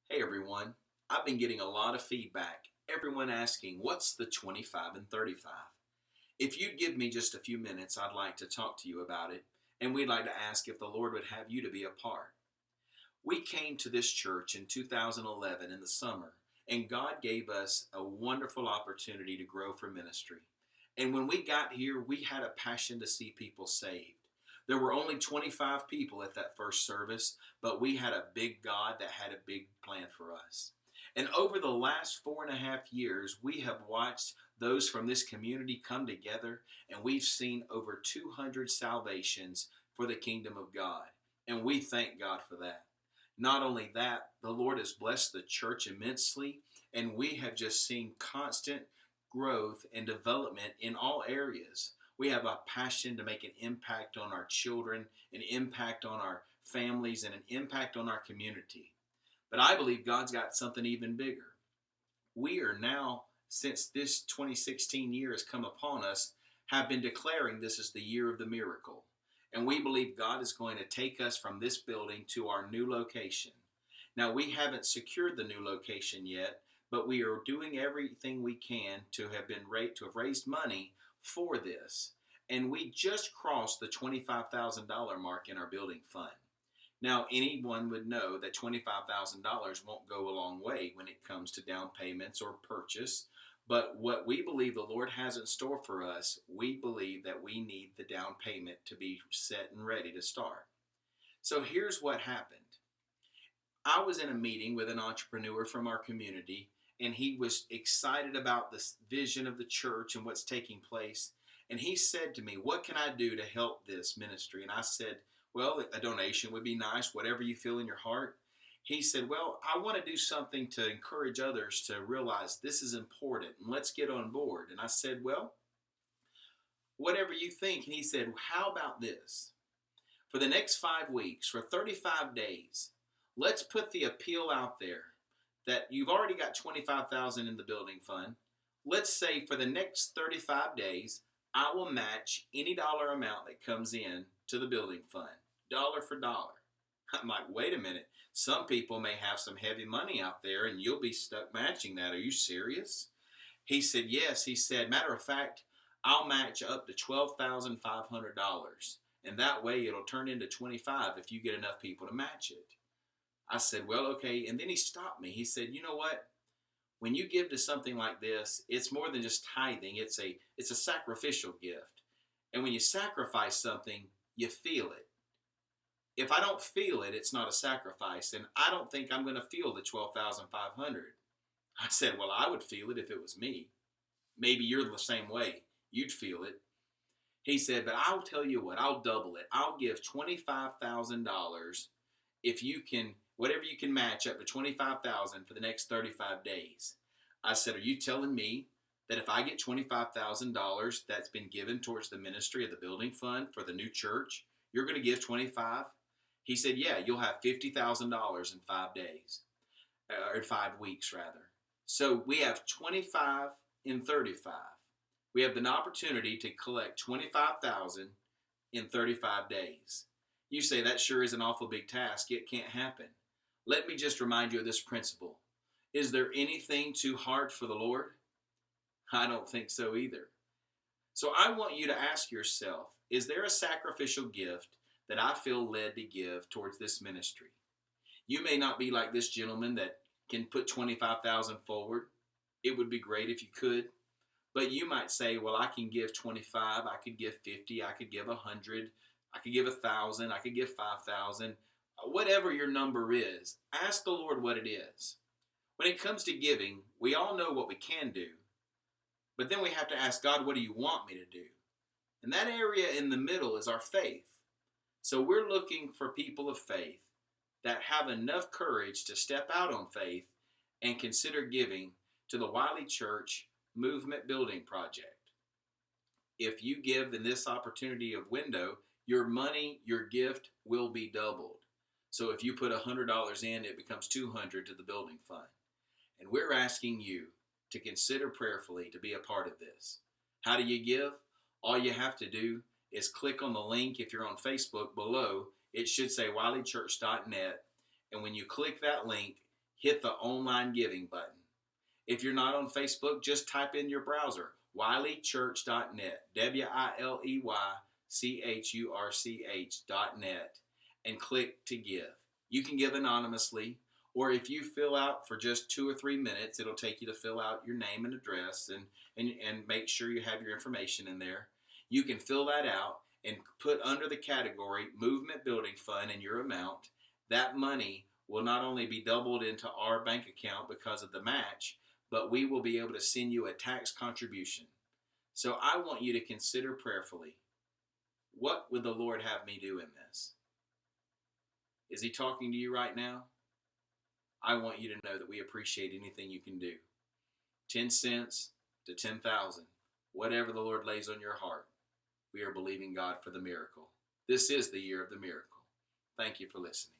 Hey everyone, I've been getting a lot of feedback. Everyone asking, what's the 25 and 35? If you'd give me just a few minutes, I'd like to talk to you about it, and we'd like to ask if the Lord would have you to be a part. We came to this church in 2011 in the summer, and God gave us a wonderful opportunity to grow for ministry. And when we got here, we had a passion to see people saved. There were only 25 people at that first service, but we had a big God that had a big plan for us. And over the last 4.5 years, we have watched those from this community come together, and we've seen over 200 salvations for the kingdom of God. And we thank God for that. Not only that, the Lord has blessed the church immensely, and we have just seen constant growth and development in all areas. We have a passion to make an impact on our children, an impact on our families, and an impact on our community. But I believe God's got something even bigger. We are now, since this 2016 year has come upon us, have been declaring this is the year of the miracle. And we believe God is going to take us from this building to our new location. Now, we haven't secured the new location yet, but we are doing everything we can to have raised money for this. And we just crossed the $25,000 mark in our building fund. Now, anyone would know that $25,000 won't go a long way when it comes to down payments or purchase. But what we believe the Lord has in store for us, we believe that we need the down payment to be set and ready to start. So here's what happened. I was in a meeting with an entrepreneur from our community, and he was excited about this vision of the church and what's taking place. And he said to me, what can I do to help this ministry? And I said, well, a donation would be nice, whatever you feel in your heart. He said, well, I want to do something to encourage others to realize this is important and let's get on board. And I said, well, whatever you think. And he said, how about this? For the next 5 weeks, for 35 days, let's put the appeal out there that you've already got $25,000 in the building fund. Let's say for the next 35 days, I will match any dollar amount that comes in to the building fund, dollar for dollar. I'm like, wait a minute. Some people may have some heavy money out there and you'll be stuck matching that. Are you serious? He said, yes. He said, matter of fact, I'll match up to $12,500. And that way it'll turn into 25 if you get enough people to match it. I said, well, okay. And then he stopped me. He said, you know what? When you give to something like this, it's more than just tithing. It's a sacrificial gift. And when you sacrifice something, you feel it. If I don't feel it, it's not a sacrifice. And I don't think I'm going to feel the $12,500. I said, well, I would feel it if it was me. Maybe you're the same way. You'd feel it. He said, but I'll tell you what, I'll double it. I'll give $25,000 if you can, whatever you can match up to $25,000 for the next 35 days. I said, are you telling me that if I get $25,000 that's been given towards the ministry of the building fund for the new church, you're going to give 25? He said, yeah, you'll have $50,000 in 5 days, or 5 weeks rather. So we have 25 and 35. We have an opportunity to collect 25,000 in 35 days. You say that sure is an awful big task. It can't happen. Let me just remind you of this principle. Is there anything too hard for the Lord? I don't think so either. So I want you to ask yourself, is there a sacrificial gift that I feel led to give towards this ministry? You may not be like this gentleman that can put 25,000 forward. It would be great if you could. But you might say, well, I can give 25, I could give 50, I could give 100, I could give 1,000, I could give 5,000. Whatever your number is, ask the Lord what it is. When it comes to giving, we all know what we can do. But then we have to ask God, what do you want me to do? And that area in the middle is our faith. So we're looking for people of faith that have enough courage to step out on faith and consider giving to the Wiley Church Movement Building Project. If you give in this opportunity of window, your money, your gift will be doubled. So if you put $100 in, it becomes $200 to the building fund. And we're asking you to consider prayerfully to be a part of this. How do you give? All you have to do is click on the link. If you're on Facebook below, it should say wileychurch.net. And when you click that link, hit the online giving button. If you're not on Facebook, just type in your browser, wileychurch.net, WILEYCHURCH.net, and click to give. You can give anonymously, or if you fill out for just 2 or 3 minutes, it'll take you to fill out your name and address and make sure you have your information in there. You can fill that out and put under the category Movement Building Fund in your amount. That money will not only be doubled into our bank account because of the match, but we will be able to send you a tax contribution. So I want you to consider prayerfully, what would the Lord have me do in this? Is he talking to you right now? I want you to know that we appreciate anything you can do. 10 cents to 10,000, whatever the Lord lays on your heart, we are believing God for the miracle. This is the year of the miracle. Thank you for listening.